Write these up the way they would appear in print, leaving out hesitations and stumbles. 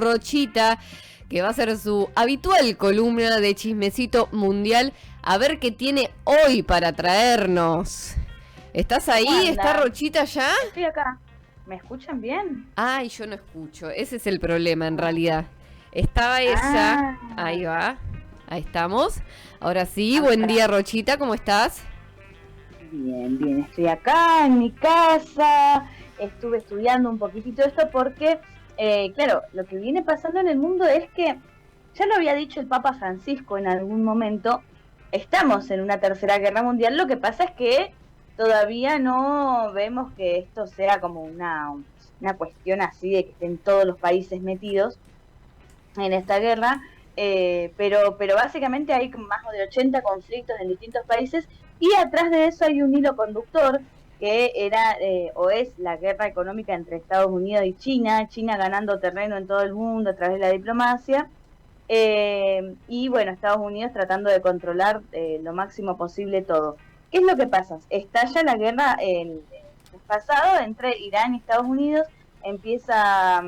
Rochita, que va a ser su habitual columna de chismecito mundial, a ver qué tiene hoy para traernos. ¿Estás ¿Cómo ahí? ¿Está andan? Rochita ya? Estoy acá. ¿Me escuchan bien? Ay, yo no escucho. Ese es el problema en Ah, realidad. Estaba ella. ah, Ahí va. Ahí estamos. Ahora sí, ah, buen pará. día Rochita, ¿cómo estás? Bien, bien. Estoy acá en mi casa. Estuve estudiando un poquitito esto porque, claro, lo que viene pasando en el mundo es que, ya lo había dicho el Papa Francisco en algún momento, estamos en una tercera guerra mundial. Lo que pasa es que todavía no vemos que esto sea como una cuestión así de que estén todos los países metidos en esta guerra, pero básicamente hay más de 80 conflictos en distintos países y atrás de eso hay un hilo conductor que era o es la guerra económica entre Estados Unidos y China ganando terreno en todo el mundo a través de la diplomacia, y bueno, Estados Unidos tratando de controlar lo máximo posible todo. ¿Qué es lo que pasa? Estalla la guerra el mes pasado entre Irán y Estados Unidos, empieza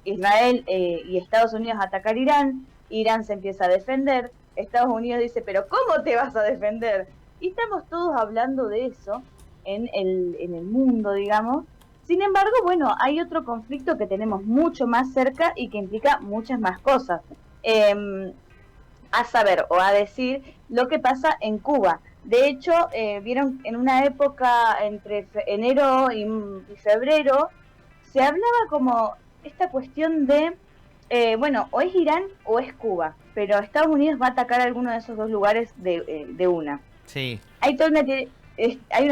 Israel y Estados Unidos a atacar Irán, Irán se empieza a defender, Estados Unidos dice, pero ¿cómo te vas a defender? Y estamos todos hablando de eso en el mundo, digamos. Sin embargo, bueno, hay otro conflicto que tenemos mucho más cerca y que implica muchas más cosas. Eh, a saber o a decir lo que pasa en Cuba. De hecho, vieron en una época entre enero y febrero, se hablaba como esta cuestión de, bueno, o es Irán o es Cuba, pero Estados Unidos va a atacar alguno de esos dos lugares de una. Sí. Hay toda una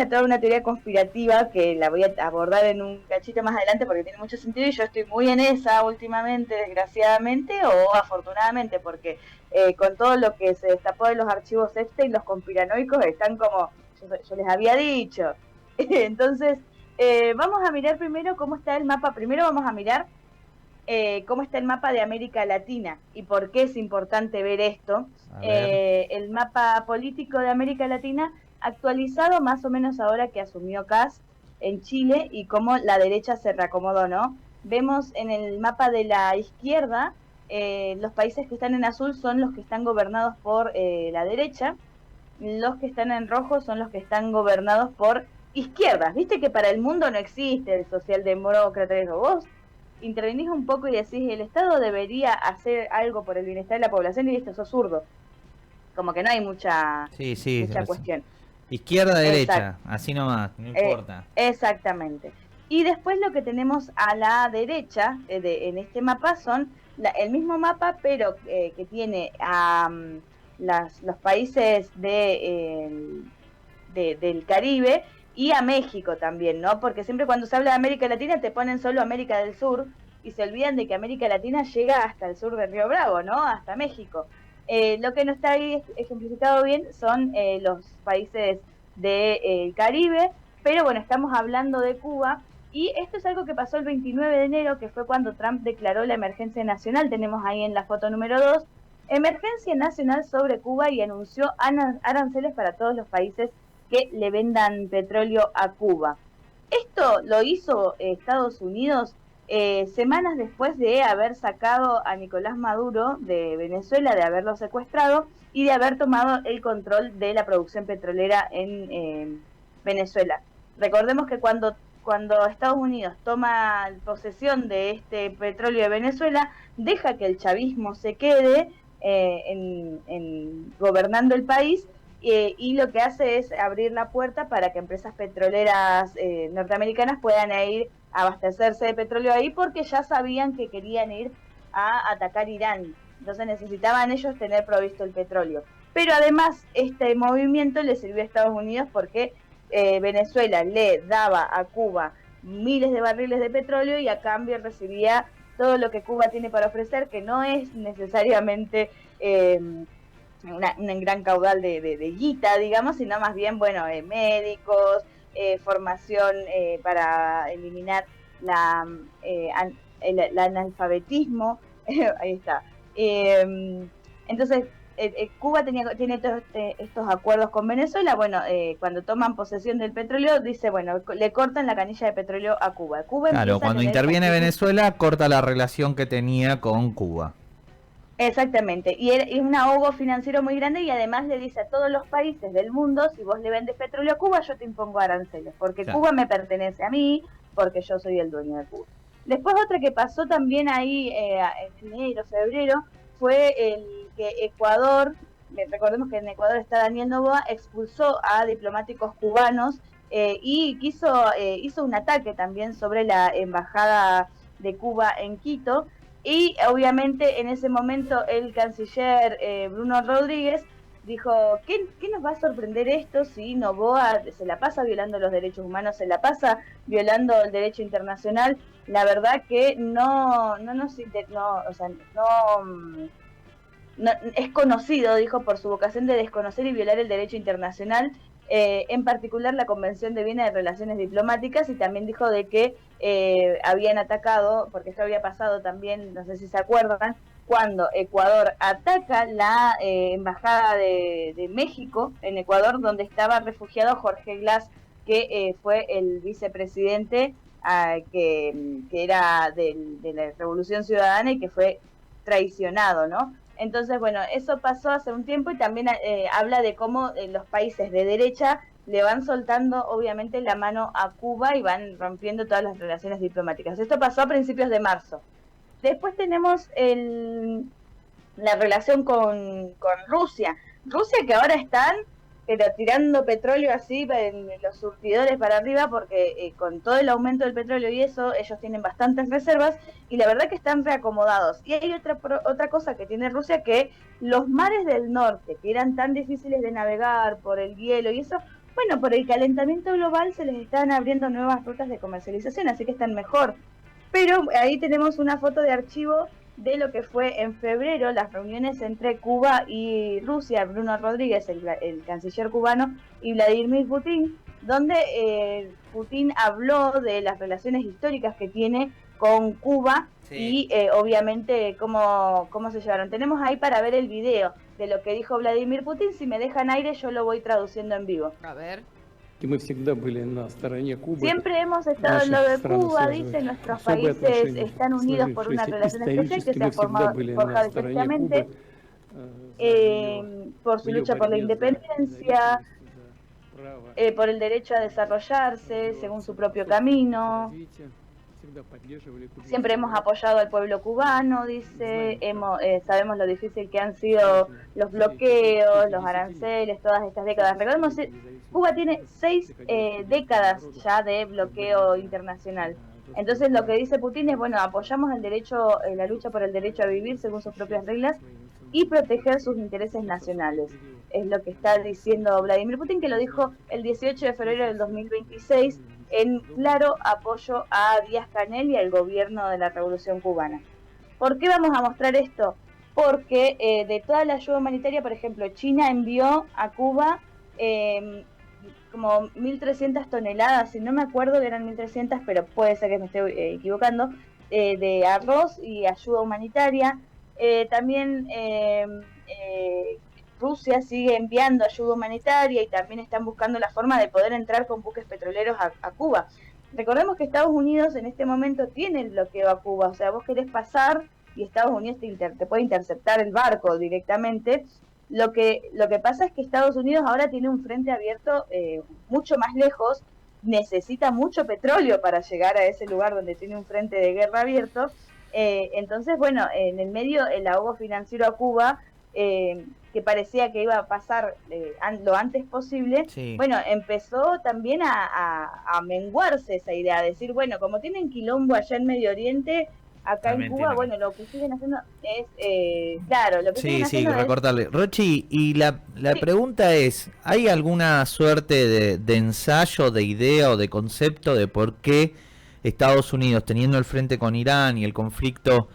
toda una teoría conspirativa que la voy a abordar en un cachito más adelante porque tiene mucho sentido y yo estoy muy en esa últimamente, desgraciadamente o afortunadamente, porque con todo lo que se destapó de los archivos Epstein, los conspiranoicos están como yo les había dicho. Entonces, vamos a mirar primero cómo está el mapa. Primero vamos a mirar cómo está el mapa de América Latina y por qué es importante ver esto. A ver. El mapa político de América Latina actualizado más o menos ahora que asumió Kast en Chile y cómo la derecha se reacomodó, ¿no? Vemos en el mapa de la izquierda, los países que están en azul son los que están gobernados por la derecha, los que están en rojo son los que están gobernados por izquierdas. Viste que para el mundo no existe el socialdemócrata, vos intervenís un poco y decís, el Estado debería hacer algo por el bienestar de la población y esto sos zurdo. Como que no hay mucha, Sí, sí. mucha cuestión. Izquierda, Exacto. derecha. Así nomás. No importa. Exactamente. Y después lo que tenemos a la derecha en este mapa son el mismo mapa, pero que tiene a los países del Caribe y a México también, ¿no? Porque siempre cuando se habla de América Latina te ponen solo América del Sur y se olvidan de que América Latina llega hasta el sur del Río Bravo, ¿no? Hasta México. Lo que no está ahí ejemplificado bien son los países del Caribe, pero bueno, estamos hablando de Cuba y esto es algo que pasó el 29 de enero, que fue cuando Trump declaró la emergencia nacional, tenemos ahí en la foto número 2, emergencia nacional sobre Cuba y anunció aranceles para todos los países que le vendan petróleo a Cuba. Esto lo hizo Estados Unidos semanas después de haber sacado a Nicolás Maduro de Venezuela, de haberlo secuestrado y de haber tomado el control de la producción petrolera en Venezuela. Recordemos que cuando Estados Unidos toma posesión de este petróleo de Venezuela, deja que el chavismo se quede gobernando el país, y lo que hace es abrir la puerta para que empresas petroleras norteamericanas puedan ir a abastecerse de petróleo ahí porque ya sabían que querían ir a atacar Irán. Entonces necesitaban ellos tener provisto el petróleo. Pero además este movimiento le sirvió a Estados Unidos porque Venezuela le daba a Cuba miles de barriles de petróleo y a cambio recibía todo lo que Cuba tiene para ofrecer, que no es necesariamente un gran caudal de guita, digamos, sino más bien, bueno, médicos, formación para eliminar el analfabetismo, ahí está. Entonces, Cuba tiene todos estos acuerdos con Venezuela. Bueno, cuando toman posesión del petróleo, dice, bueno, le cortan la canilla de petróleo a Cuba. Cuba Claro, cuando interviene Venezuela, corta la relación que tenía con Cuba. Exactamente, y es un ahogo financiero muy grande y además le dice a todos los países del mundo, si vos le vendes petróleo a Cuba, yo te impongo aranceles, porque Claro. Cuba me pertenece a mí, porque yo soy el dueño de Cuba. Después otra que pasó también ahí en enero, febrero, fue el que Ecuador, recordemos que en Ecuador está Daniel Noboa, expulsó a diplomáticos cubanos y hizo un ataque también sobre la embajada de Cuba en Quito. Y obviamente en ese momento el canciller Bruno Rodríguez dijo, ¿qué nos va a sorprender esto si Noboa se la pasa violando los derechos humanos, se la pasa violando el derecho internacional? La verdad que no es conocido, dijo, por su vocación de desconocer y violar el derecho internacional, en particular la Convención de Viena de Relaciones Diplomáticas, y también dijo de que habían atacado, porque esto había pasado también, no sé si se acuerdan, cuando Ecuador ataca la embajada de México en Ecuador, donde estaba refugiado Jorge Glass, que fue el vicepresidente que era de la Revolución Ciudadana y que fue traicionado, ¿no? Entonces, bueno, eso pasó hace un tiempo y también habla de cómo los países de derecha le van soltando obviamente la mano a Cuba y van rompiendo todas las relaciones diplomáticas. Esto pasó a principios de marzo. Después tenemos la relación con Rusia. Rusia que ahora están pero tirando petróleo así en los surtidores para arriba, porque con todo el aumento del petróleo y eso, ellos tienen bastantes reservas y la verdad que están reacomodados. Y hay otra cosa que tiene Rusia, que los mares del norte, que eran tan difíciles de navegar por el hielo y eso, bueno, por el calentamiento global se les están abriendo nuevas rutas de comercialización, así que están mejor. Pero ahí tenemos una foto de archivo de lo que fue en febrero las reuniones entre Cuba y Rusia, Bruno Rodríguez, el canciller cubano, y Vladimir Putin, donde Putin habló de las relaciones históricas que tiene con Cuba, sí, y obviamente cómo se llevaron. Tenemos ahí para ver el video de lo que dijo Vladimir Putin. Si me dejan aire yo lo voy traduciendo en vivo. A ver. Siempre hemos estado en lo de Cuba, dice, nuestros países están unidos por una relación especial que se ha forjado históricamente por su lucha por la independencia, por el derecho a desarrollarse según su propio camino. Siempre hemos apoyado al pueblo cubano, dice, sabemos lo difícil que han sido los bloqueos, los aranceles, todas estas décadas. Recordemos, Cuba tiene 6 décadas ya de bloqueo internacional. Entonces lo que dice Putin es, bueno, apoyamos el derecho, la lucha por el derecho a vivir según sus propias reglas y proteger sus intereses nacionales. Es lo que está diciendo Vladimir Putin, que lo dijo el 18 de febrero del 2026 en claro apoyo a Díaz-Canel y al gobierno de la Revolución Cubana. ¿Por qué vamos a mostrar esto? Porque de toda la ayuda humanitaria, por ejemplo, China envió a Cuba como 1.300 toneladas, si no me acuerdo que eran 1.300, pero puede ser que me esté equivocando, de arroz y ayuda humanitaria. También Rusia sigue enviando ayuda humanitaria y también están buscando la forma de poder entrar con buques petroleros a Cuba. Recordemos que Estados Unidos en este momento tiene el bloqueo a Cuba, o sea, vos querés pasar y Estados Unidos te puede interceptar el barco directamente. Lo que pasa es que Estados Unidos ahora tiene un frente abierto mucho más lejos, necesita mucho petróleo para llegar a ese lugar donde tiene un frente de guerra abierto. Entonces, bueno, en el medio el ahogo financiero a Cuba, que parecía que iba a pasar lo antes posible, sí, bueno, empezó también a menguarse esa idea, de decir, bueno, como tienen quilombo allá en Medio Oriente, acá también en Cuba, bueno, lo que siguen haciendo es, claro, lo que siguen haciendo recortarle. Rochi, y la sí, pregunta es, ¿hay alguna suerte de ensayo, de idea o de concepto de por qué Estados Unidos, teniendo el frente con Irán y el conflicto,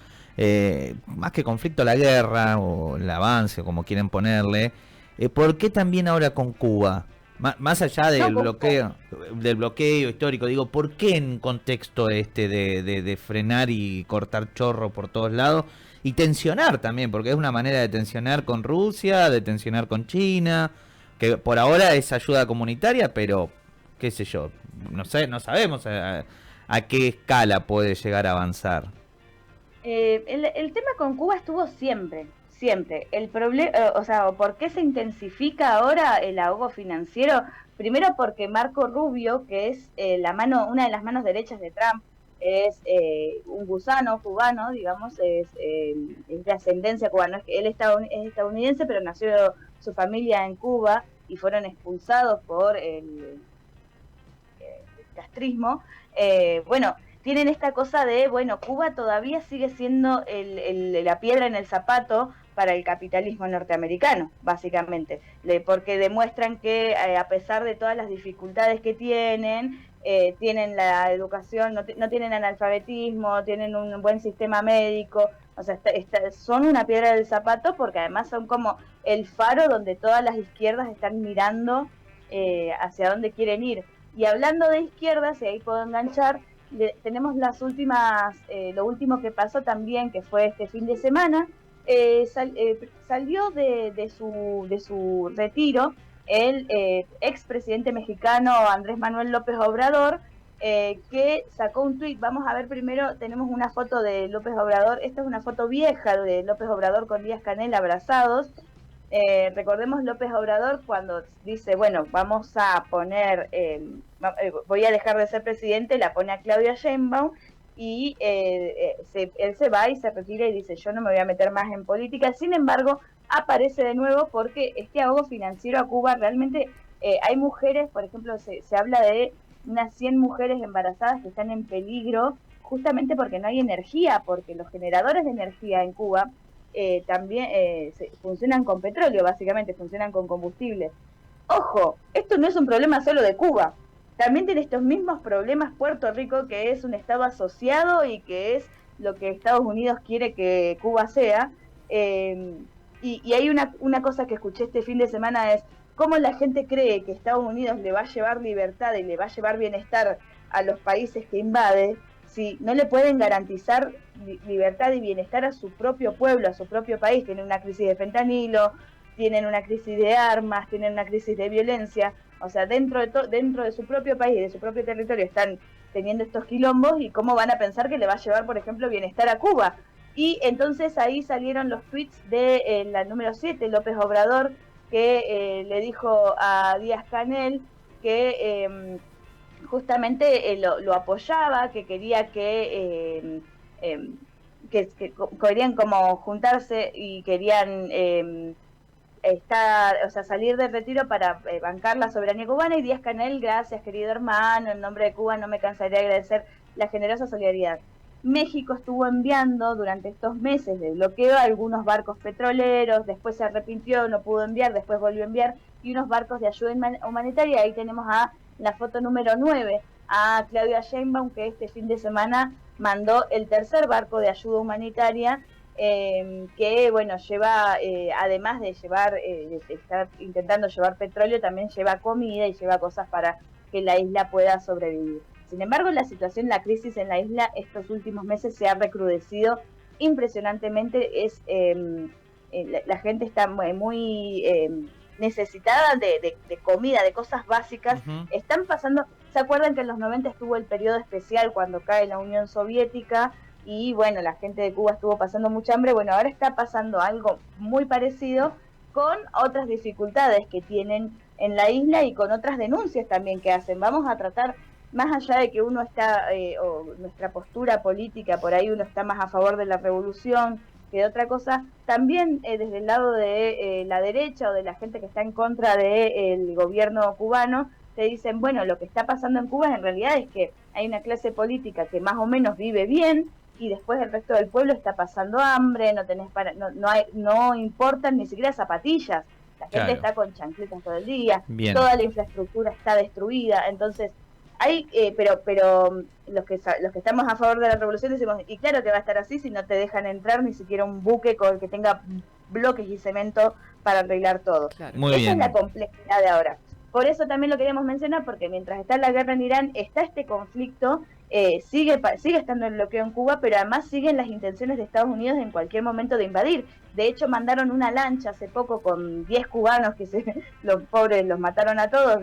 más que conflicto, la guerra o el avance, como quieren ponerle, ¿por qué también ahora con Cuba? Más allá del bloqueo histórico, digo, ¿por qué en contexto de frenar y cortar chorro por todos lados? Y tensionar también, porque es una manera de tensionar con Rusia, de tensionar con China, que por ahora es ayuda comunitaria, pero qué sé yo, no sé, no sabemos a qué escala puede llegar a avanzar. El tema con Cuba estuvo siempre. El problema, o sea, ¿por qué se intensifica ahora el ahogo financiero? Primero porque Marco Rubio, que es una de las manos derechas de Trump, es un gusano cubano, digamos, es de ascendencia cubana. Es que él es estadounidense, pero nació su familia en Cuba y fueron expulsados por el castrismo. Bueno, tienen esta cosa de, bueno, Cuba todavía sigue siendo la piedra en el zapato para el capitalismo norteamericano, básicamente, porque demuestran que a pesar de todas las dificultades que tienen la educación, no tienen analfabetismo, tienen un buen sistema médico, o sea, son una piedra del zapato porque además son como el faro donde todas las izquierdas están mirando hacia dónde quieren ir. Y hablando de izquierdas, y ahí puedo enganchar, tenemos lo último que pasó también, que fue este fin de semana. Salió de su retiro el expresidente mexicano Andrés Manuel López Obrador, que sacó un tuit. Vamos a ver primero, tenemos una foto de López Obrador. Esta es una foto vieja de López Obrador con Díaz-Canel abrazados. Recordemos López Obrador cuando dice, bueno, vamos a poner, voy a dejar de ser presidente, la pone a Claudia Sheinbaum, y él se va y se retira y dice, yo no me voy a meter más en política. Sin embargo, aparece de nuevo porque este ahogo financiero a Cuba realmente, hay mujeres, por ejemplo, se habla de unas 100 mujeres embarazadas que están en peligro justamente porque no hay energía, porque los generadores de energía en Cuba también funcionan con petróleo, básicamente, funcionan con combustible. Ojo, esto no es un problema solo de Cuba. También tiene estos mismos problemas Puerto Rico, que es un estado asociado y que es lo que Estados Unidos quiere que Cuba sea. Y hay una cosa que escuché este fin de semana, es cómo la gente cree que Estados Unidos le va a llevar libertad y le va a llevar bienestar a los países que invade, si no le pueden garantizar libertad y bienestar a su propio pueblo, a su propio país. Tienen una crisis de fentanilo, tienen una crisis de armas, tienen una crisis de violencia. O sea, dentro de su propio país, de su propio territorio, están teniendo estos quilombos, y cómo van a pensar que le va a llevar, por ejemplo, bienestar a Cuba. Y entonces ahí salieron los tweets de la número 7, López Obrador, que le dijo a Díaz-Canel que justamente lo apoyaba, que quería que querían como juntarse y querían salir del retiro para bancar la soberanía cubana. Y Díaz-Canel, gracias querido hermano, en nombre de Cuba no me cansaré de agradecer la generosa solidaridad. México estuvo enviando durante estos meses de bloqueo algunos barcos petroleros, después se arrepintió, no pudo enviar, después volvió a enviar, y unos barcos de ayuda humanitaria. Ahí tenemos a la foto número 9, a Claudia Sheinbaum, que este fin de semana mandó el tercer barco de ayuda humanitaria, que bueno, lleva, además de llevar, de estar intentando llevar petróleo, también lleva comida y lleva cosas para que la isla pueda sobrevivir. Sin embargo, la crisis en la isla estos últimos meses se ha recrudecido impresionantemente. La gente está muy necesitada de comida, de cosas básicas. Uh-huh. Están pasando, ¿se acuerdan que en los 90 estuvo el periodo especial cuando cae la Unión Soviética? Y bueno, la gente de Cuba estuvo pasando mucha hambre. Bueno, ahora está pasando algo muy parecido, con otras dificultades que tienen en la isla y con otras denuncias también que hacen. Vamos a tratar, más allá de que uno está, o nuestra postura política, por ahí uno está más a favor de la revolución que de otra cosa, también desde el lado de la derecha o de la gente que está en contra del gobierno cubano, te dicen, bueno, lo que está pasando en Cuba en realidad es que hay una clase política que más o menos vive bien, y después el resto del pueblo está pasando hambre, no importan ni siquiera zapatillas, la gente está con chancletas todo el día, bien. Toda la infraestructura está destruida. Entonces hay pero los que estamos a favor de la revolución decimos, y claro que va a estar así si no te dejan entrar ni siquiera un buque con que tenga bloques y cemento para arreglar todo. Claro. Esa es la complejidad de ahora. Por eso también lo queríamos mencionar, porque mientras está la guerra en Irán, está este conflicto, sigue estando el bloqueo en Cuba, pero además siguen las intenciones de Estados Unidos en cualquier momento de invadir. De hecho, mandaron una lancha hace poco con 10 cubanos que los pobres los mataron a todos,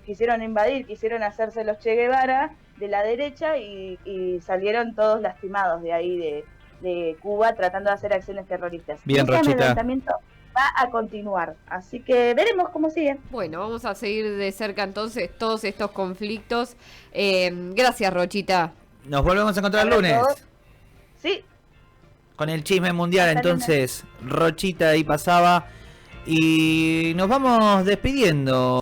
quisieron invadir, quisieron hacerse los Che Guevara de la derecha y salieron todos lastimados de ahí, de Cuba, tratando de hacer acciones terroristas. Bien, ese Rochita. amedrentamiento va a continuar, así que veremos cómo sigue. Bueno, vamos a seguir de cerca entonces todos estos conflictos. Gracias, Rochita. Nos volvemos a encontrar el Sobre lunes. todo- Sí, Con el chisme mundial, Hasta entonces, Rochita ahí pasaba. Y nos vamos despidiendo.